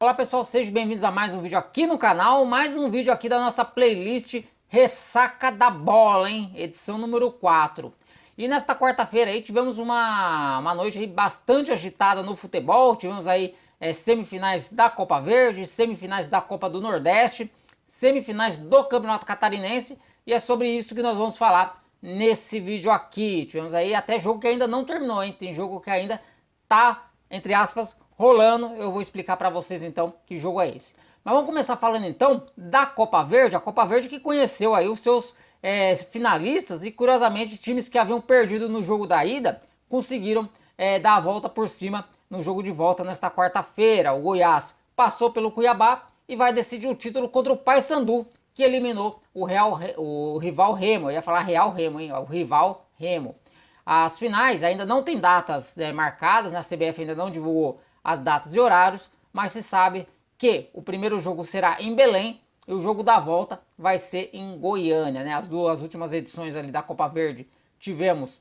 Olá pessoal, sejam bem-vindos a mais um vídeo aqui no canal, mais um vídeo aqui da nossa playlist Ressaca da Bola, hein? Edição número 4. E nesta quarta-feira aí tivemos uma noite aí bastante agitada no futebol, tivemos aí semifinais da Copa Verde, semifinais da Copa do Nordeste, semifinais do Campeonato Catarinense, e é sobre isso que nós vamos falar nesse vídeo aqui. Tivemos aí até jogo que ainda não terminou, hein? Tem jogo que ainda tá, entre aspas, rolando. Eu vou explicar para vocês então que jogo é esse. Mas vamos começar falando então da Copa Verde, a Copa Verde que conheceu aí os seus finalistas e curiosamente times que haviam perdido no jogo da ida conseguiram dar a volta por cima no jogo de volta nesta quarta-feira. O Goiás passou pelo Cuiabá e vai decidir o título contra o Paysandu, que eliminou o rival Remo. Eu ia falar Real Remo, hein? O rival Remo. As finais ainda não tem datas marcadas, né? A CBF ainda não divulgou as datas e horários, mas se sabe que o primeiro jogo será em Belém e o jogo da volta vai ser em Goiânia, né? As duas últimas edições ali da Copa Verde tivemos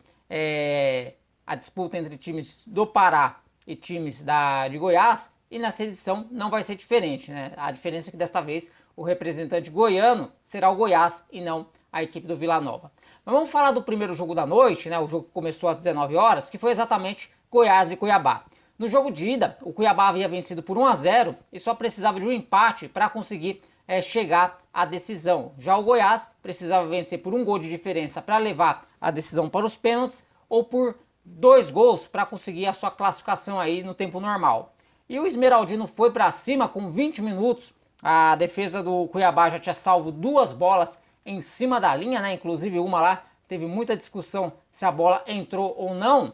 a disputa entre times do Pará e times de Goiás, e nessa edição não vai ser diferente, né? A diferença é que desta vez o representante goiano será o Goiás e não a equipe do Vila Nova. Mas vamos falar do primeiro jogo da noite, né? O jogo que começou às 19 horas, que foi exatamente Goiás e Cuiabá. No jogo de ida, o Cuiabá havia vencido por 1-0 e só precisava de um empate para conseguir chegar à decisão. Já o Goiás precisava vencer por um gol de diferença para levar a decisão para os pênaltis ou por 2 gols para conseguir a sua classificação aí no tempo normal. E o Esmeraldino foi para cima com 20 minutos. A defesa do Cuiabá já tinha salvo 2 bolas em cima da linha, né? Inclusive uma lá teve muita discussão se a bola entrou ou não.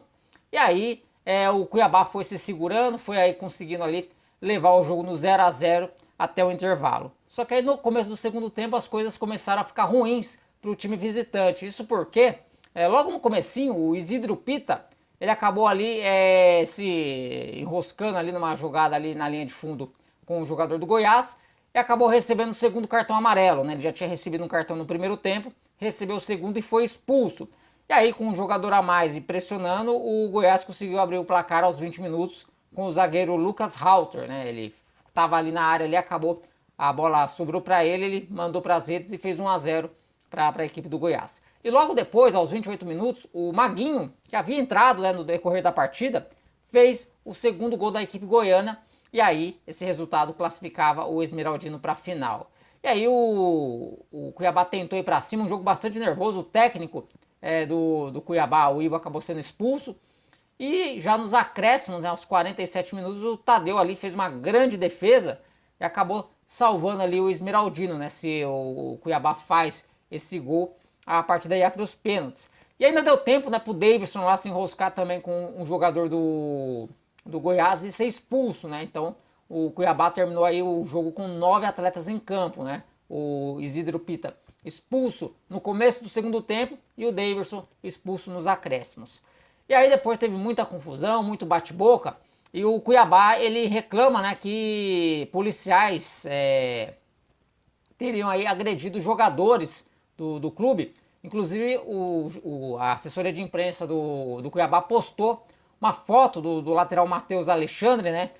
E aí o Cuiabá foi se segurando, foi aí conseguindo ali levar o jogo no 0-0 até o intervalo. Só que aí no começo do segundo tempo as coisas começaram a ficar ruins para o time visitante. Isso porque logo no comecinho o Isidro Pita ele acabou ali se enroscando ali numa jogada ali na linha de fundo com o jogador do Goiás e acabou recebendo o segundo cartão amarelo, né? Ele já tinha recebido um cartão no primeiro tempo, recebeu o segundo e foi expulso. E aí, com um jogador a mais e pressionando, o Goiás conseguiu abrir o placar aos 20 minutos com o zagueiro Lucas Halter, né? Ele estava ali na área, ali acabou, a bola sobrou para ele, ele mandou para as redes e fez 1-0 para a equipe do Goiás. E logo depois, aos 28 minutos, o Maguinho, que havia entrado no decorrer da partida, fez o segundo gol da equipe goiana. E aí, esse resultado classificava o Esmeraldino para a final. E aí, o Cuiabá tentou ir para cima, um jogo bastante nervoso. O técnico do Cuiabá, o Ivo, acabou sendo expulso. E já nos acréscimos, né, aos 47 minutos, o Tadeu ali fez uma grande defesa e acabou salvando ali o Esmeraldino, né? Se o Cuiabá faz esse gol, a partida ia para os pênaltis. E ainda deu tempo, né, pro Davidson lá se enroscar também com um jogador do Goiás e ser expulso, né? Então o Cuiabá terminou aí o jogo com 9 atletas em campo, né? O Isidro Pita expulso no começo do segundo tempo e o Davidson expulso nos acréscimos. E aí depois teve muita confusão, muito bate-boca, e o Cuiabá ele reclama, né, que policiais teriam aí agredido jogadores do clube. Inclusive a assessoria de imprensa do Cuiabá postou uma foto do lateral Matheus Alexandre, né?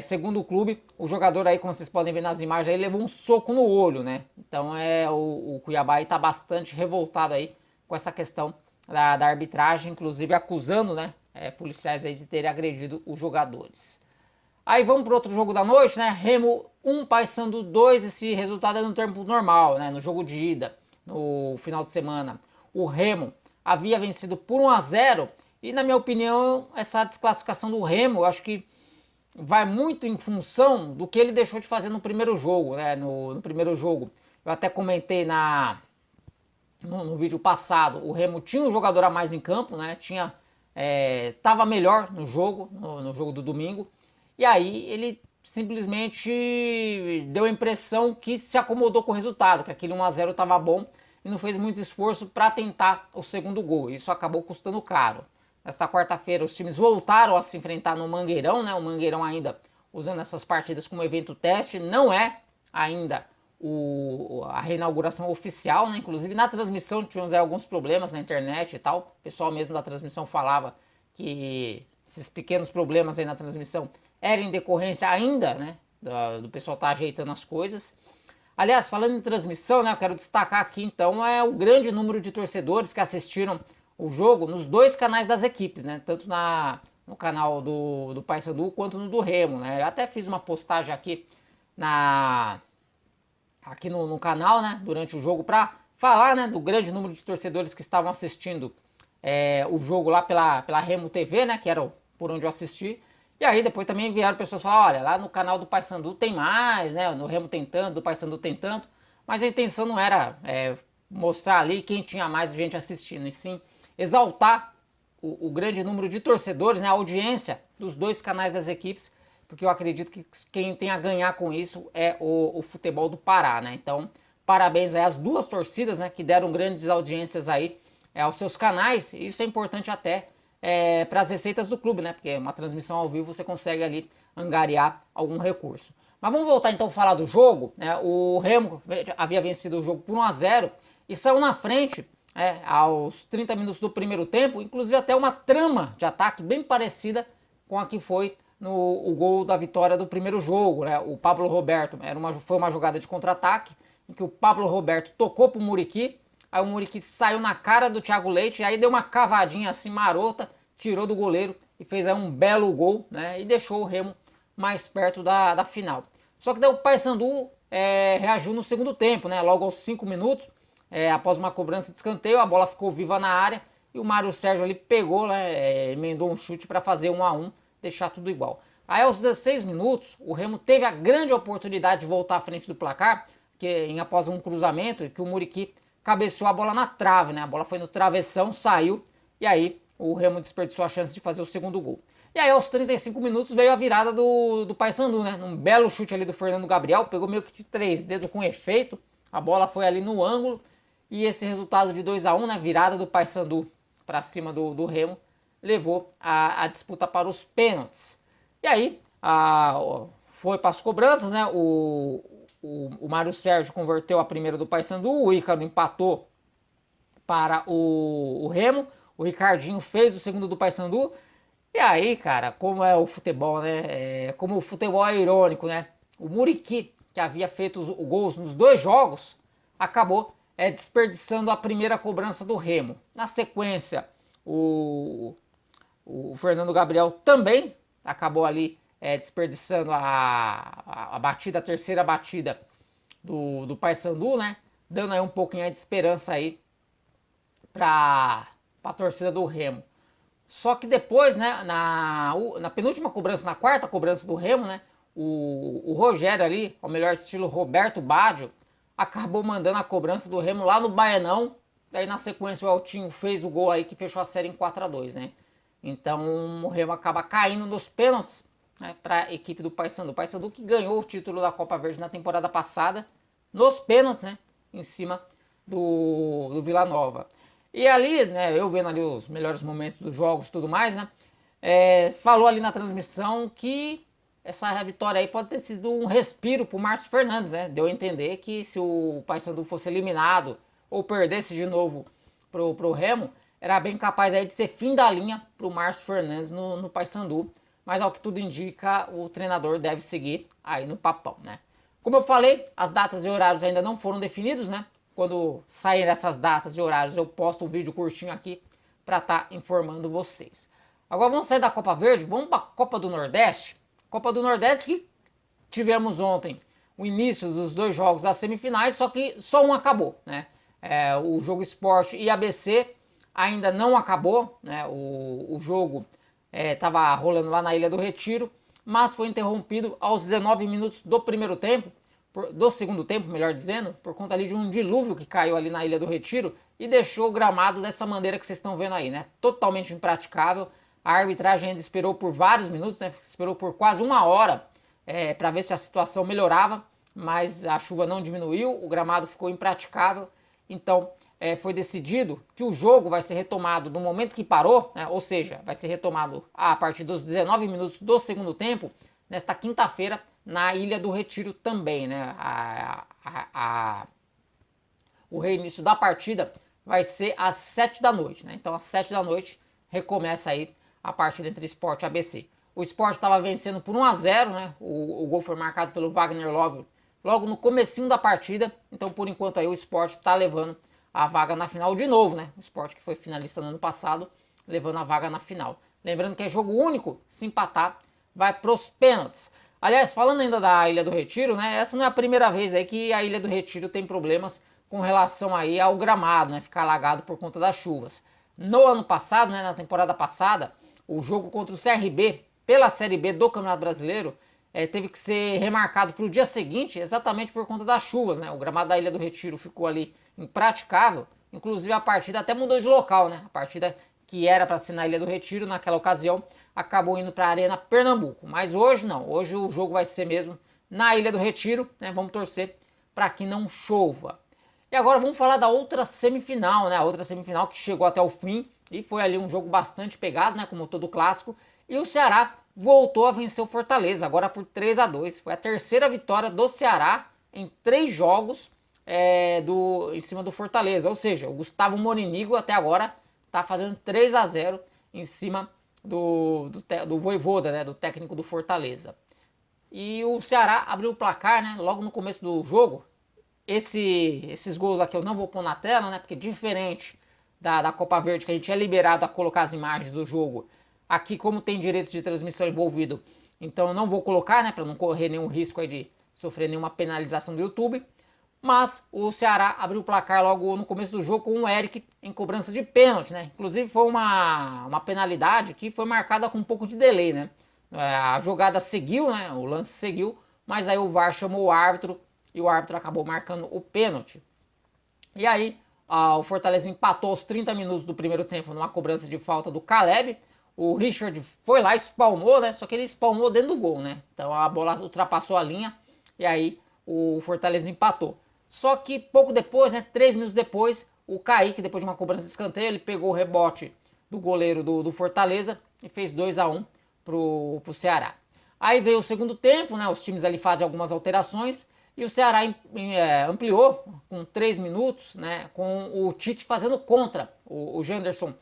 Segundo o clube, o jogador aí, como vocês podem ver nas imagens, aí, levou um soco no olho, né? Então o Cuiabá está bastante revoltado aí com essa questão da arbitragem, inclusive acusando, né, policiais aí de terem agredido os jogadores. Aí vamos para outro jogo da noite, né? Remo 1, Paysandu 2, esse resultado é no tempo normal, né? No jogo de ida, no final de semana. O Remo havia vencido por 1-0 e, na minha opinião, essa desclassificação do Remo, eu acho que vai muito em função do que ele deixou de fazer no primeiro jogo, né? No primeiro jogo, eu até comentei no vídeo passado, o Remo tinha um jogador a mais em campo, né? Tava melhor no jogo do domingo. E aí ele simplesmente deu a impressão que se acomodou com o resultado, que aquele 1-0 estava bom e não fez muito esforço para tentar o segundo gol. Isso acabou custando caro. Nesta quarta-feira os times voltaram a se enfrentar no Mangueirão, né? O Mangueirão ainda usando essas partidas como evento teste, não é ainda a reinauguração oficial, né? Inclusive na transmissão tivemos alguns problemas na internet e tal. O pessoal mesmo da transmissão falava que esses pequenos problemas aí na transmissão eram em decorrência ainda, né, do pessoal tá ajeitando as coisas. Aliás, falando em transmissão, né, eu quero destacar aqui então o grande número de torcedores que assistiram o jogo nos dois canais das equipes, né, tanto no canal do Paysandu quanto no do Remo, né. Eu até fiz uma postagem aqui no canal, né, durante o jogo para falar, né, do grande número de torcedores que estavam assistindo o jogo lá pela Remo TV, né, que era por onde eu assisti. E aí depois também vieram pessoas falar, olha, lá no canal do Paysandu tem mais, né, no Remo tem tanto, do Paysandu tem tanto, mas a intenção não era mostrar ali quem tinha mais gente assistindo, e sim exaltar o grande número de torcedores, né, a audiência dos dois canais das equipes, porque eu acredito que quem tem a ganhar com isso é o futebol do Pará, né, então parabéns aí às duas torcidas, né, que deram grandes audiências aí aos seus canais, e isso é importante até para as receitas do clube, né? Porque uma transmissão ao vivo você consegue ali angariar algum recurso. Mas vamos voltar então a falar do jogo, né? O Remo havia vencido o jogo por 1-0 e saiu na frente aos 30 minutos do primeiro tempo, inclusive até uma trama de ataque bem parecida com a que foi o gol da vitória do primeiro jogo, né? O Pablo Roberto, foi uma jogada de contra-ataque, em que o Pablo Roberto tocou pro Muriqui, aí o Muriqui saiu na cara do Thiago Leite, e aí deu uma cavadinha assim marota, tirou do goleiro e fez aí um belo gol, né? E deixou o Remo mais perto da final. Só que daí o Paysandu reagiu no segundo tempo, né? Logo aos 5 minutos, após uma cobrança de escanteio, a bola ficou viva na área e o Mário Sérgio ali pegou, né? Emendou um chute para fazer 1-1, deixar tudo igual. Aí aos 16 minutos, o Remo teve a grande oportunidade de voltar à frente do placar, após um cruzamento, que o Muriqui cabeceou a bola na trave, né? A bola foi no travessão, saiu, e aí o Remo desperdiçou a chance de fazer o segundo gol. E aí aos 35 minutos veio a virada do Paysandu, né? Num belo chute ali do Fernando Gabriel, pegou meio que de 3 dedos com efeito, a bola foi ali no ângulo, e esse resultado de 2-1, né? Virada do Paysandu para cima do Remo, levou a disputa para os pênaltis. E aí foi para as cobranças, né? O Mário Sérgio converteu a primeira do Paysandu, o Ícaro empatou para o Remo, o Ricardinho fez o segundo do Paysandu, e aí, cara, como é o futebol, né? Como o futebol é irônico, né? O Muriqui, que havia feito os gols nos dois jogos, acabou desperdiçando a primeira cobrança do Remo. Na sequência, o Fernando Gabriel também acabou ali desperdiçando a batida, a terceira batida do Paysandu, né? Dando aí um pouquinho de esperança aí para a torcida do Remo. Só que depois, né, na penúltima cobrança, na quarta cobrança do Remo, né, o Rogério ali, ao melhor estilo Roberto Baggio, acabou mandando a cobrança do Remo lá no Baianão. Daí na sequência o Eltinho fez o gol aí que fechou a série em 4-2, né? Então o Remo acaba caindo nos pênaltis, né, para a equipe do Paysandu. O Paysandu que ganhou o título da Copa Verde na temporada passada, nos pênaltis, né, em cima do Vila Nova. E ali, né, eu vendo ali os melhores momentos dos jogos e tudo mais, né, falou ali na transmissão que essa vitória aí pode ter sido um respiro pro Márcio Fernandes, né? Deu a entender que se o Paysandu fosse eliminado ou perdesse de novo pro Remo, era bem capaz aí de ser fim da linha pro Márcio Fernandes no Paysandu. Mas ao que tudo indica, o treinador deve seguir aí no papão, né? Como eu falei, as datas e horários ainda não foram definidos, né? Quando saírem essas datas e horários, eu posto um vídeo curtinho aqui para estar informando vocês. Agora vamos sair da Copa Verde, vamos para a Copa do Nordeste. Copa do Nordeste que tivemos ontem o início dos dois jogos das semifinais, só que só um acabou, né? O jogo Sport e ABC ainda não acabou, né? O jogo estava rolando lá na Ilha do Retiro, mas foi interrompido aos 19 minutos do primeiro tempo, do segundo tempo, melhor dizendo, por conta ali de um dilúvio que caiu ali na Ilha do Retiro e deixou o gramado dessa maneira que vocês estão vendo aí, né? Totalmente impraticável. A arbitragem ainda esperou por vários minutos, né? Esperou por quase uma hora para ver se a situação melhorava, mas a chuva não diminuiu, o gramado ficou impraticável. Então foi decidido que o jogo vai ser retomado no momento que parou, né? Ou seja, vai ser retomado a partir dos 19 minutos do segundo tempo, nesta quinta-feira, na Ilha do Retiro também, né? O reinício da partida vai ser às 7 da noite, né? Então às 7 da noite recomeça aí a partida entre Sport e ABC. O Sport estava vencendo por 1-0, né? O gol foi marcado pelo Wagner Love logo no comecinho da partida. Então, por enquanto, aí o Sport está levando a vaga na final de novo, né? O Sport que foi finalista no ano passado, levando a vaga na final. Lembrando que é jogo único, se empatar, vai pros pênaltis. Aliás, falando ainda da Ilha do Retiro, né? Essa não é a primeira vez aí que a Ilha do Retiro tem problemas com relação aí ao gramado, né? Ficar alagado por conta das chuvas. No ano passado, né? Na temporada passada, o jogo contra o CRB, pela Série B do Campeonato Brasileiro, teve que ser remarcado para o dia seguinte, exatamente por conta das chuvas, né? O gramado da Ilha do Retiro ficou ali impraticável, inclusive a partida até mudou de local, né? A partida que era para ser na Ilha do Retiro naquela ocasião acabou indo para a Arena Pernambuco, mas hoje não, hoje o jogo vai ser mesmo na Ilha do Retiro, né? Vamos torcer para que não chova. E agora vamos falar da outra semifinal, né? A outra semifinal que chegou até o fim e foi ali um jogo bastante pegado, né? Como todo clássico. E o Ceará voltou a vencer o Fortaleza, agora por 3-2. Foi a terceira vitória do Ceará em 3 jogos em cima do Fortaleza. Ou seja, o Gustavo Morinigo até agora está fazendo 3-0 em cima do Vojvoda, né? Do técnico do Fortaleza. E o Ceará abriu o placar, né? Logo no começo do jogo. Esses gols aqui eu não vou pôr na tela, né? Porque diferente da Copa Verde, que a gente é liberado a colocar as imagens do jogo, aqui como tem direitos de transmissão envolvido, então eu não vou colocar, né? Para não correr nenhum risco aí de sofrer nenhuma penalização do YouTube. Mas o Ceará abriu o placar logo no começo do jogo com o Eric em cobrança de pênalti, né? Inclusive foi uma penalidade que foi marcada com um pouco de delay, né? A jogada seguiu, né? O lance seguiu, mas aí o VAR chamou o árbitro e o árbitro acabou marcando o pênalti. E aí o Fortaleza empatou aos 30 minutos do primeiro tempo numa cobrança de falta do Caleb. O Richard foi lá, espalmou, né? Só que ele espalmou dentro do gol, né? Então a bola ultrapassou a linha e aí o Fortaleza empatou. Só que pouco depois, né? 3 minutos depois, o Kaique, depois de uma cobrança de escanteio, ele pegou o rebote do goleiro do Fortaleza e fez 2-1 pro Ceará. Aí veio o segundo tempo, né? Os times ali fazem algumas alterações e o Ceará ampliou com 3 minutos, né? Com o Tite fazendo contra. O Janderson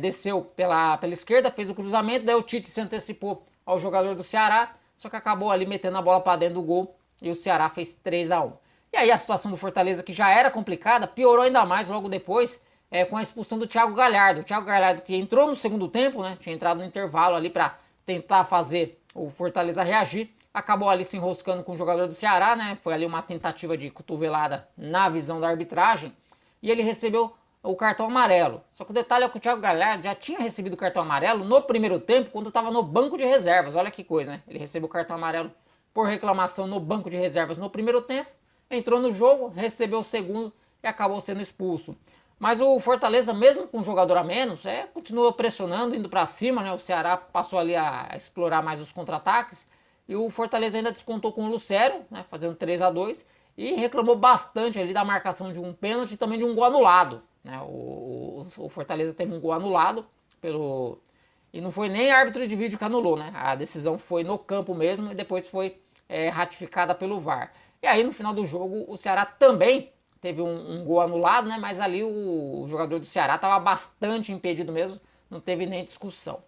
desceu pela esquerda, fez o cruzamento, daí o Tite se antecipou ao jogador do Ceará, só que acabou ali metendo a bola para dentro do gol e o Ceará fez 3-1. E aí a situação do Fortaleza, que já era complicada, piorou ainda mais logo depois com a expulsão do Thiago Galhardo. O Thiago Galhardo que entrou no segundo tempo, né? Tinha entrado no intervalo ali para tentar fazer o Fortaleza reagir, acabou ali se enroscando com o jogador do Ceará, né? Foi ali uma tentativa de cotovelada na visão da arbitragem e ele recebeu o cartão amarelo. Só que o detalhe é que o Thiago Galhardo já tinha recebido o cartão amarelo no primeiro tempo, quando estava no banco de reservas. Olha que coisa, né? Ele recebeu o cartão amarelo por reclamação no banco de reservas no primeiro tempo, entrou no jogo, recebeu o segundo e acabou sendo expulso. Mas o Fortaleza, mesmo com um jogador a menos, continua pressionando, indo para cima, né? O Ceará passou ali a explorar mais os contra-ataques e o Fortaleza ainda descontou com o Lucero, né? Fazendo 3-2 e reclamou bastante ali da marcação de um pênalti e também de um gol anulado, né? O Fortaleza teve um gol anulado e não foi nem árbitro de vídeo que anulou, né? A decisão foi no campo mesmo e depois foi ratificada pelo VAR. E aí no final do jogo o Ceará também teve um gol anulado, né? Mas ali o jogador do Ceará estava bastante impedido mesmo, não teve nem discussão.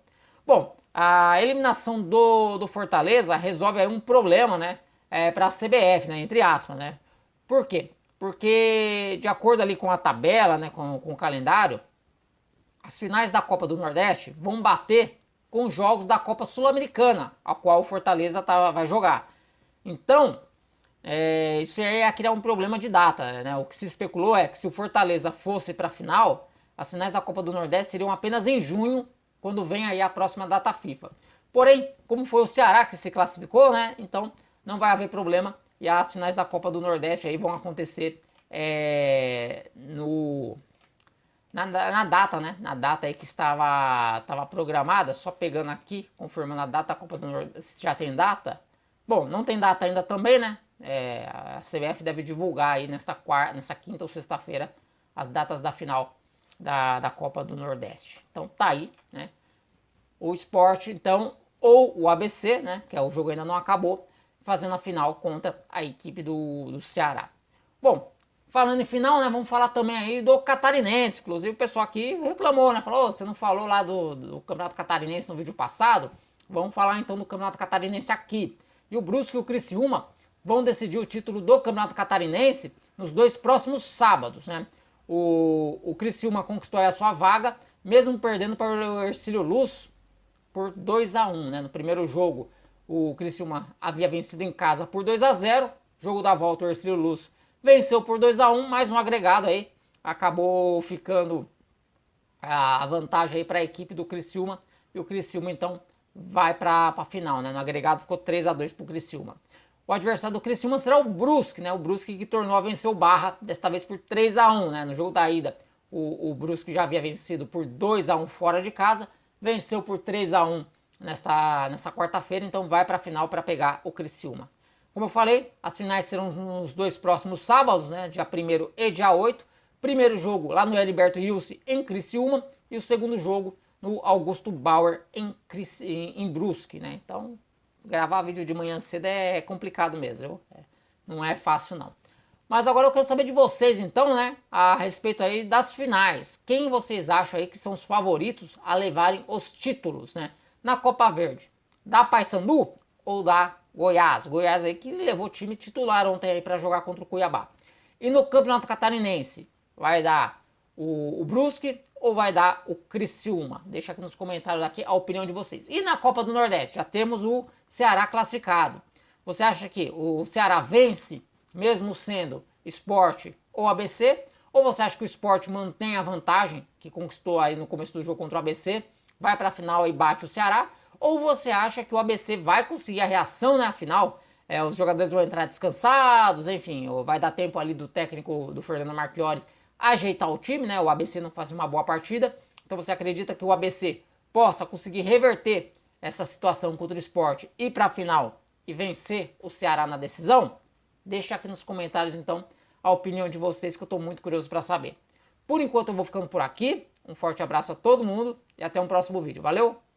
Bom, a eliminação do Fortaleza resolve aí um problema, né? Para a CBF, né? Entre aspas, né? Por quê? Porque de acordo ali com a tabela, né? Com o calendário, as finais da Copa do Nordeste vão bater com os jogos da Copa Sul-Americana, a qual o Fortaleza vai jogar. Então, isso aí ia criar um problema de data, né? O que se especulou é que se o Fortaleza fosse para a final, as finais da Copa do Nordeste seriam apenas em junho, quando vem aí a próxima data FIFA. Porém, como foi o Ceará que se classificou, né? Então não vai haver problema e as finais da Copa do Nordeste aí vão acontecer na data, né? Na data aí que estava programada, só pegando aqui, confirmando a data, a Copa do Nordeste já tem data. Bom, não tem data ainda também, né? A CBF deve divulgar aí nessa quinta ou sexta-feira as datas da final da Copa do Nordeste. Então tá aí, né? O Sport, então, ou o ABC, né? Que o jogo ainda não acabou, fazendo a final contra a equipe do Ceará. Bom, falando em final, né? Vamos falar também aí do Catarinense. Inclusive o pessoal aqui reclamou, né? Falou, você não falou lá do Campeonato Catarinense no vídeo passado? vamos falar então do Campeonato Catarinense aqui. E o Brusque e o Criciúma vão decidir o título do Campeonato Catarinense nos 2 próximos sábados, né? O Criciúma conquistou a sua vaga, mesmo perdendo para o Hercílio Luz por 2-1, né? No primeiro jogo, o Criciúma havia vencido em casa por 2-0. Jogo da volta, o Hercílio Luz venceu por 2-1, mais um agregado aí. Acabou ficando a vantagem aí para a equipe do Criciúma. E o Criciúma, então, vai para a final, né? No agregado ficou 3-2 para o Criciúma. O adversário do Criciúma será o Brusque, né? O Brusque que tornou a vencer o Barra, desta vez por 3-1, né? No jogo da ida, o Brusque já havia vencido por 2-1 fora de casa, venceu por 3-1 nessa quarta-feira, então vai para a final para pegar o Criciúma. Como eu falei, as finais serão nos 2 próximos sábados, né? Dia 1º e dia 8. Primeiro jogo lá no Heriberto Ilse, em Criciúma, e o segundo jogo no Augusto Bauer, em Brusque, né? Então, gravar vídeo de manhã cedo é complicado mesmo, não é fácil não. Mas agora eu quero saber de vocês então, né, a respeito aí das finais. Quem vocês acham aí que são os favoritos a levarem os títulos, né, na Copa Verde? Da Paysandu ou da Goiás? Goiás aí que levou o time titular ontem aí para jogar contra o Cuiabá. E no Campeonato Catarinense, vai dar o Brusque ou vai dar o Criciúma? Deixa aqui nos comentários aqui a opinião de vocês. E na Copa do Nordeste, já temos o Ceará classificado. Você acha que o Ceará vence, mesmo sendo Sport ou ABC? Ou você acha que o Sport mantém a vantagem que conquistou aí no começo do jogo contra o ABC, vai para a final e bate o Ceará? Ou você acha que o ABC vai conseguir a reação na final? Os jogadores vão entrar descansados, enfim, vai dar tempo ali do técnico do Fernando Marchiori ajeitar o time, né? O ABC não faz uma boa partida. Então você acredita que o ABC possa conseguir reverter essa situação contra o Sport, ir para a final e vencer o Ceará na decisão? Deixa aqui nos comentários então a opinião de vocês, que eu estou muito curioso para saber. Por enquanto eu vou ficando por aqui. Um forte abraço a todo mundo e até um próximo vídeo. Valeu!